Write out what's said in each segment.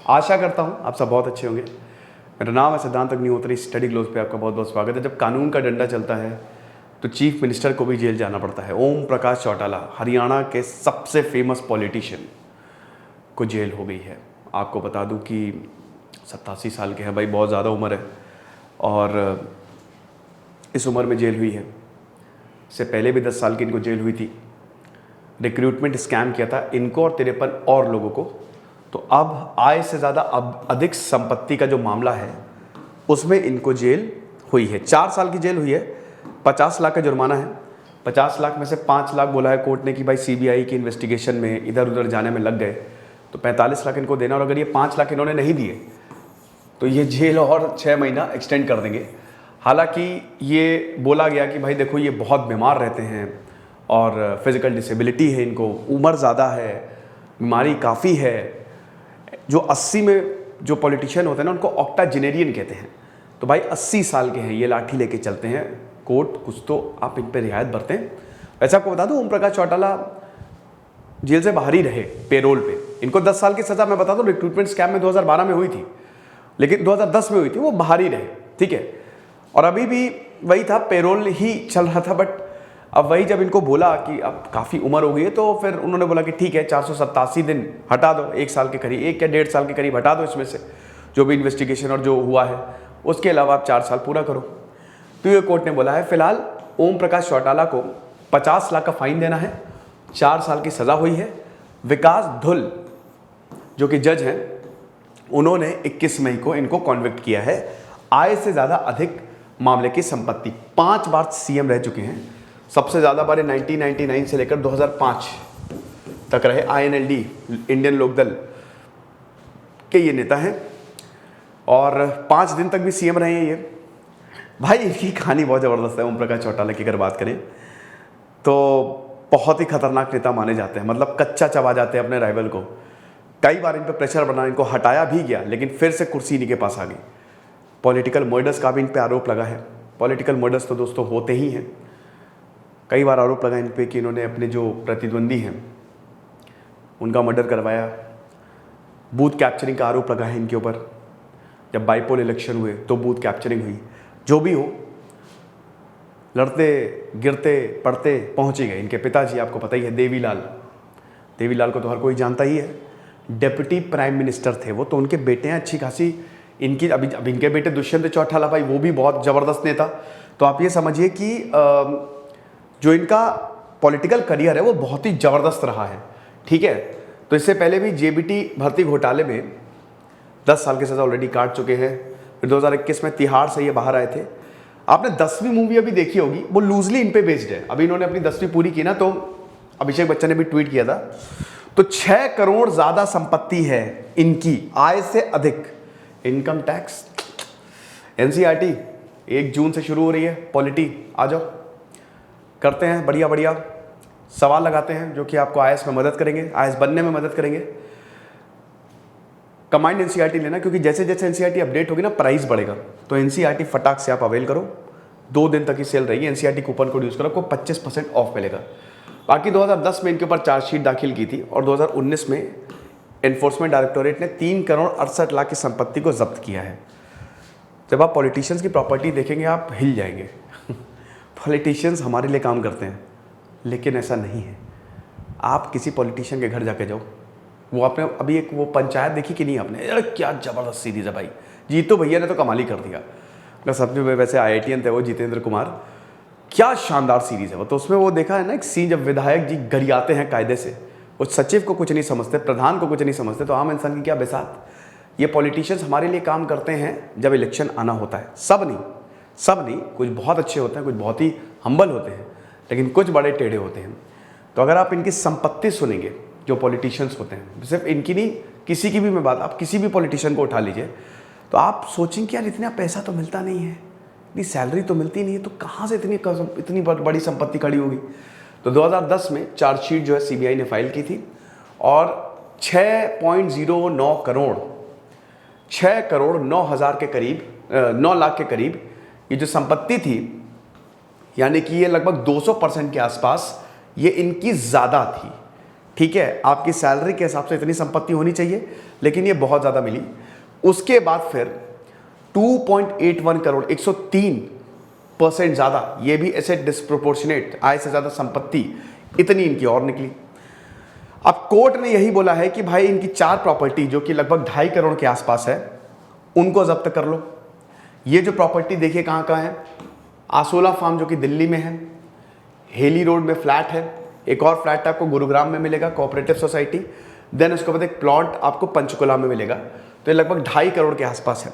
आशा करता हूँ आप सब बहुत अच्छे होंगे। मेरा नाम है सिद्धांत अग्निहोत्री। स्टडी ग्लोस पे आपका बहुत बहुत स्वागत है। जब कानून का डंडा चलता है तो चीफ मिनिस्टर को भी जेल जाना पड़ता है। ओम प्रकाश चौटाला, हरियाणा के सबसे फेमस पॉलिटिशियन, को जेल हो गई है। आपको बता दूं कि 87 साल के हैं भाई, बहुत ज़्यादा उम्र है और इस उम्र में जेल हुई है। इससे पहले भी 10 साल की इनको जेल हुई थी। रिक्रूटमेंट स्कैम किया था इनको और 53 और लोगों को। तो अब आय से ज़्यादा अब अधिक संपत्ति का जो मामला है उसमें इनको जेल हुई है। 4 साल की जेल हुई है, 50 लाख का जुर्माना है। 50 लाख में से 5 लाख बोला है कोर्ट ने कि भाई सीबीआई की इन्वेस्टिगेशन में इधर उधर जाने में लग गए, तो 45 लाख इनको देना। और अगर ये 5 लाख इन्होंने नहीं दिए तो ये जेल और 6 महीना एक्सटेंड कर देंगे। हालांकि ये बोला गया कि भाई देखो ये बहुत बीमार रहते हैं और फिजिकल डिसेबिलिटी है, इनको उम्र ज़्यादा है, बीमारी काफ़ी है। जो 80 में जो पॉलिटिशियन होते हैं ना उनको ऑक्टाजेनेरियन कहते हैं। तो भाई 80 साल के हैं, ये लाठी लेके चलते हैं कोर्ट, कुछ तो आप इन पर रियायत बरतें। वैसे आपको बता दूं ओम प्रकाश चौटाला जेल से बाहर ही रहे पेरोल पे। इनको 10 साल की सज़ा मैं बता दूं रिक्रूटमेंट स्कैम में 2012 में हुई थी, लेकिन 2010 में हुई थी, वो बाहर ही रहे, ठीक है। और अभी भी वही था, पेरोल ही चल रहा था। बट अब वही जब इनको बोला कि अब काफ़ी उम्र हो गई है तो फिर उन्होंने बोला कि ठीक है 487 दिन हटा दो, 1 साल के करीब, 1 या 1.5 साल के करीब हटा दो इसमें से जो भी इन्वेस्टिगेशन और जो हुआ है, उसके अलावा आप 4 साल पूरा करो। तो ये कोर्ट ने बोला है फिलहाल ओम प्रकाश चौटाला को 50 लाख का फाइन देना है, 4 साल की सज़ा हुई है। विकास धुल जो कि जज हैं, उन्होंने 21 मई को इनको कॉन्विक्ट किया है। आय से ज़्यादा अधिक मामले की संपत्ति, 5 बार सीएम रह चुके हैं। सबसे ज़्यादा बार 1999 से लेकर 2005 तक रहे। INLD इंडियन लोकदल के ये नेता हैं और 5 दिन तक भी सीएम रहे हैं ये। भाई इनकी कहानी बहुत ज़बरदस्त है। ओम प्रकाश चौटाला की अगर बात करें तो बहुत ही खतरनाक नेता माने जाते हैं, मतलब कच्चा चबा जाते हैं अपने राइवल को। कई बार इन पर प्रेशर बना, इनको हटाया भी गया, लेकिन फिर से कुर्सी इन्हीं के पास आ गई। पॉलिटिकल मर्डर्स का भी इन पर आरोप लगा है। पॉलिटिकल मर्डर्स तो दोस्तों होते ही हैं। कई बार आरोप लगा इन पे कि इन्होंने अपने जो प्रतिद्वंदी हैं उनका मर्डर करवाया। बूथ कैप्चरिंग का आरोप लगा है इनके ऊपर। जब बाईपोल इलेक्शन हुए तो बूथ कैप्चरिंग हुई। जो भी हो, लड़ते गिरते पढ़ते पहुँच ही गए। इनके पिताजी आपको पता ही है, देवीलाल को तो हर कोई जानता ही है। डेप्यूटी प्राइम मिनिस्टर थे वो, तो उनके बेटे हैं अच्छी खासी इनकी। अब इनके बेटे दुष्यंत चौटाला भाई, वो भी बहुत ज़बरदस्त नेता। तो आप ये समझिए कि जो इनका पॉलिटिकल करियर है वो बहुत ही ज़बरदस्त रहा है, ठीक है। तो इससे पहले भी जेबीटी भर्ती घोटाले में 10 साल की सज़ा ऑलरेडी काट चुके हैं। फिर 2021 में तिहाड़ से ये बाहर आए थे। आपने 10वीं मूवी अभी देखी होगी, वो लूजली इन पे बेस्ड है। अभी इन्होंने अपनी 10वीं पूरी की ना, तो अभिषेक बच्चन ने भी ट्वीट किया था। तो 6 करोड़ ज़्यादा संपत्ति है इनकी, आय से अधिक। इनकम टैक्स, NCERT 1 जून से शुरू हो रही है। पॉलिटी आ जाओ, करते हैं बढ़िया बढ़िया सवाल लगाते हैं जो कि आपको IAS में मदद करेंगे, IAS बनने में मदद करेंगे। कमांड NCERT लेना, क्योंकि जैसे जैसे NCERT अपडेट होगी ना प्राइस बढ़ेगा। तो NCERT फटाक से आप अवेल करो, 2 दिन तक ही सेल रहेगी। NCERT कूपन कोड यूज़ करो, आपको 25% ऑफ मिलेगा। बाकी 2010 में इनके ऊपर चार्जशीट दाखिल की थी और 2019 में एनफोर्समेंट डायरेक्टोरेट ने 3 करोड़ 68 लाख की संपत्ति को जब्त किया है। जब आप पॉलिटिशियंस की प्रॉपर्टी देखेंगे आप हिल जाएंगे। पॉलिटिशियंस हमारे लिए काम करते हैं, लेकिन ऐसा नहीं है। आप किसी पॉलिटिशियन के घर जाके जाओ, वो आपने अभी एक वो पंचायत देखी कि नहीं आपने? यार क्या ज़बरदस्त सीरीज़ है भाई। जीतू भैया ने तो कमाल ही कर दिया। मैं सब में वैसे IITian थे वो, जितेंद्र कुमार, क्या शानदार सीरीज़ है वो। तो उसमें वो देखा है ना एक सीन, जब विधायक जी गरियाते हैं कायदे से, वो सचिव को कुछ नहीं समझते, प्रधान को कुछ नहीं समझते, तो आम इंसान की क्या बिसात। ये पॉलिटिशियंस हमारे लिए काम करते हैं जब इलेक्शन आना होता है। सब नहीं, कुछ बहुत अच्छे होते हैं, कुछ बहुत ही हम्बल होते हैं, लेकिन कुछ बड़े टेढ़े होते हैं। तो अगर आप इनकी संपत्ति सुनेंगे, जो पॉलिटिशियंस होते हैं, सिर्फ इनकी नहीं किसी की भी मैं बात, आप किसी भी पॉलिटिशियन को उठा लीजिए तो आप सोचेंगे कि यार इतना पैसा तो मिलता नहीं है, इतनी सैलरी तो मिलती नहीं है, तो कहाँ से इतनी बड़ी संपत्ति खड़ी होगी। तो 2010 में चार्जशीट जो है CBI ने फाइल की थी और 6.09 करोड़ 6 करोड़ 9 हज़ार के करीब 9 लाख के करीब ये जो संपत्ति थी, यानी कि ये लगभग 200% के आसपास ये इनकी ज़्यादा थी। ठीक है, आपकी सैलरी के हिसाब से इतनी संपत्ति होनी चाहिए, लेकिन ये बहुत ज़्यादा मिली। उसके बाद फिर 2.81 करोड़, 103% ज़्यादा, ये भी ऐसे डिस्प्रोपोर्शनेट, आय से ज़्यादा संपत्ति इतनी इनकी और निकली। अब कोर्ट ने यही बोला है कि भाई इनकी 4 प्रॉपर्टी जो कि लगभग 2.5 करोड़ के आसपास है, उनको जब्त कर लो। ये जो प्रॉपर्टी देखिए कहाँ कहाँ है, आसोला फार्म जो कि दिल्ली में है, हेली रोड में फ्लैट है, एक और फ्लैट आपको गुरुग्राम में मिलेगा, कोऑपरेटिव सोसाइटी, देन उसके बाद एक प्लॉट आपको पंचकुला में मिलेगा। तो ये लगभग 2.5 करोड़ के आसपास है।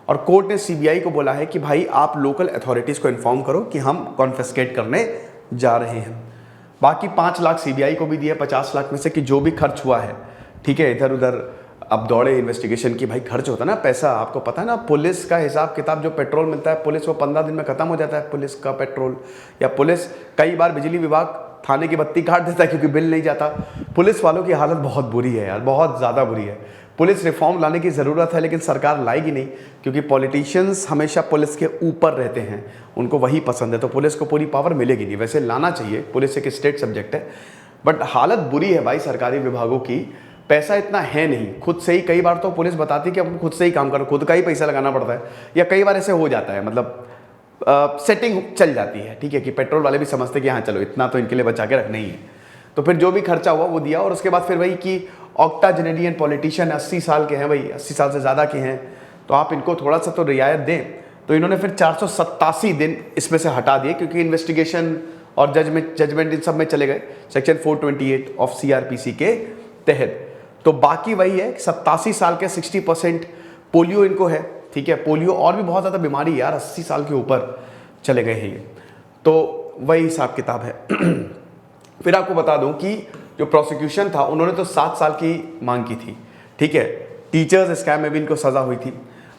और कोर्ट ने सीबीआई को बोला है कि भाई आप लोकल अथॉरिटीज़ को इन्फॉर्म करो कि हम कॉन्फिस्केट करने जा रहे हैं। बाकी 5 लाख सीबीआई को भी दिए, 50 लाख में से कि जो भी खर्च हुआ है, ठीक है, इधर उधर अब दौड़े इन्वेस्टिगेशन की, भाई खर्च होता है ना पैसा, आपको पता है ना, पुलिस का हिसाब किताब, जो पेट्रोल मिलता है पुलिस, वो 15 दिन में ख़त्म हो जाता है पुलिस का पेट्रोल, या पुलिस कई बार बिजली विभाग थाने की बत्ती काट देता है क्योंकि बिल नहीं जाता। पुलिस वालों की हालत बहुत बुरी है यार, बहुत ज़्यादा बुरी है। पुलिस रिफॉर्म लाने की ज़रूरत है, लेकिन सरकार लाएगी नहीं, क्योंकि पॉलिटिशियंस हमेशा पुलिस के ऊपर रहते हैं, उनको वही पसंद है, तो पुलिस को पूरी पावर मिलेगी नहीं। वैसे लाना चाहिए, पुलिस एक स्टेट सब्जेक्ट है, बट हालत बुरी है भाई सरकारी विभागों की, पैसा इतना है नहीं। खुद से ही कई बार तो पुलिस बताती है कि हम खुद से ही काम करो, खुद का ही पैसा लगाना पड़ता है, या कई बार ऐसे हो जाता है, मतलब सेटिंग चल जाती है, ठीक है, कि पेट्रोल वाले भी समझते कि हाँ चलो इतना तो इनके लिए बचा के रखना ही है, तो फिर जो भी खर्चा हुआ वो दिया। और उसके बाद फिर वही कि ऑक्टाजेनेरियन पॉलिटिशियन 80 साल के हैं भाई, 80 साल से ज़्यादा के हैं, तो आप इनको थोड़ा सा तो रियायत दें। तो इन्होंने फिर 487 दिन इसमें से हटा दिए, क्योंकि इन्वेस्टिगेशन और जजमेंट इन सब में चले गए सेक्शन 428 ऑफ CRPC के तहत। तो बाकी वही है, 87 साल के 60% पोलियो इनको है, ठीक है, पोलियो और भी बहुत ज़्यादा बीमारी यार, 80 साल के ऊपर चले गए हैं ये, तो वही हिसाब किताब है। फिर आपको बता दूं कि जो प्रोसिक्यूशन था उन्होंने तो 7 साल की मांग की थी, ठीक है, टीचर्स स्कैम में भी इनको सज़ा हुई थी।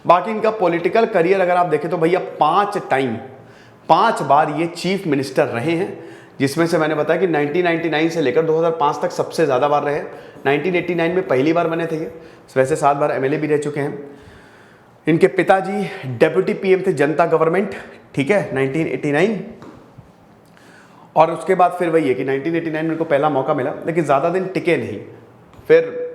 बाकी इनका पॉलिटिकल करियर अगर आप देखें तो भैया 5 बार ये चीफ मिनिस्टर रहे हैं, जिसमें से मैंने बताया कि 1999 से लेकर 2005 तक सबसे ज़्यादा बार रहे। 1989 में पहली बार बने थे ये, वैसे 7 बार MLA भी रह चुके हैं। इनके पिताजी डेप्यूटी PM थे जनता गवर्नमेंट, ठीक है, 1989। और उसके बाद फिर वही है कि 1989 में इनको पहला मौका मिला, लेकिन ज़्यादा दिन टिके नहीं। फिर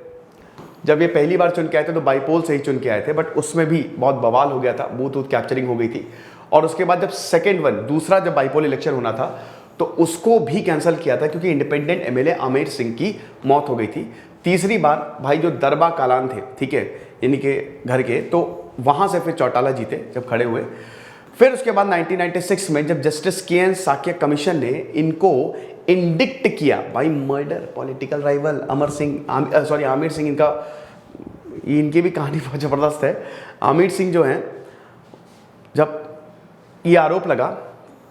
जब ये पहली बार चुन के आए थे तो बाईपोल से ही चुन के आए थे, बट उसमें भी बहुत बवाल हो गया था, बूथ कैप्चरिंग हो गई थी। और उसके बाद जब दूसरा जब बाईपोल इलेक्शन होना था तो उसको भी कैंसिल किया था, क्योंकि इंडिपेंडेंट MLA आमिर सिंह की मौत हो गई थी। तीसरी बार भाई जो दरबा कालान थे, ठीक है, इनके घर के, तो वहाँ से फिर चौटाला जीते जब खड़े हुए। फिर उसके बाद 1996 में जब जस्टिस KN साक्य कमीशन ने इनको इंडिक्ट किया, भाई murder, political rival Aamir Singh, इनकी भी कहानी बहुत ज़बरदस्त है। आमिर सिंह जो हैं, जब ये आरोप लगा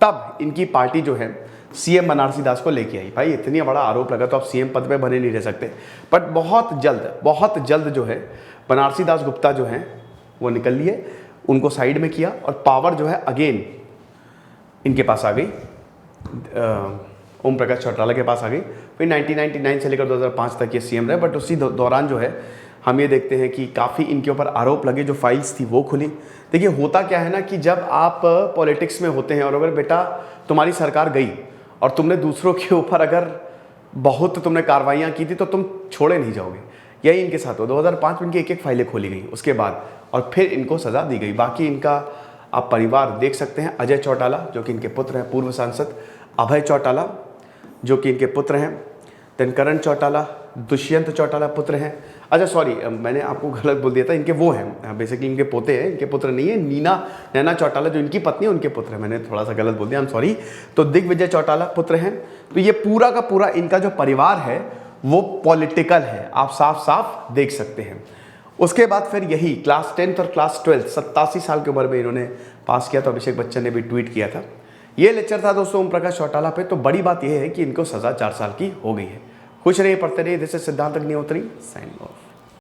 तब इनकी पार्टी जो है CM बनारसी दास को लेके आई। भाई इतनी बड़ा आरोप लगा तो आप CM पद पे बने नहीं रह सकते। बट बहुत जल्द जो है बनारसी दास गुप्ता जो हैं वो निकल लिए, उनको साइड में किया, और पावर जो है अगेन इनके पास आ गई, ओम प्रकाश चौटाला के पास आ गई। फिर 1999 से लेकर 2005 तक ये CM रहे। बट उसी दौरान जो है हम ये देखते हैं कि काफ़ी इनके ऊपर आरोप लगे, जो फाइल्स थी वो खुली। देखिए होता क्या है ना कि जब आप पॉलिटिक्स में होते हैं और अगर बेटा तुम्हारी सरकार गई और तुमने दूसरों के ऊपर अगर बहुत तुमने कार्रवाइयाँ की थी तो तुम छोड़े नहीं जाओगे। यही इनके साथ हुआ। 2005 में इनकी एक फाइलें खोली गई उसके बाद, और फिर इनको सज़ा दी गई। बाकी इनका आप परिवार देख सकते हैं, अजय चौटाला जो कि इनके पुत्र हैं, पूर्व सांसद अभय चौटाला जो कि इनके पुत्र हैं, देन करण चौटाला, दुष्यंत चौटाला पुत्र हैं। अच्छा सॉरी, मैंने आपको गलत बोल दिया था, इनके वो हैं, बेसिकली इनके पोते हैं, इनके पुत्र नहीं है। नैना चौटाला जो इनकी पत्नी है उनके पुत्र हैं, मैंने थोड़ा सा गलत बोल दिया, आई एम सॉरी। तो दिग्विजय चौटाला पुत्र हैं। तो ये पूरा का पूरा इनका जो परिवार है वो पॉलिटिकल है, आप साफ साफ देख सकते हैं। उसके बाद फिर यही क्लास 10th और क्लास 12 87 साल की उम्र में इन्होंने पास किया। तो अभिषेक बच्चन ने भी ट्वीट किया था। ये लेक्चर था दोस्तों ओम प्रकाश चौटाला पे। तो बड़ी बात यह है कि इनको सज़ा 4 साल की हो गई है। खुश रहिए, पढ़ते रहिए। दिस इज सिद्धांत अग्निहोत्री, साइन ऑफ।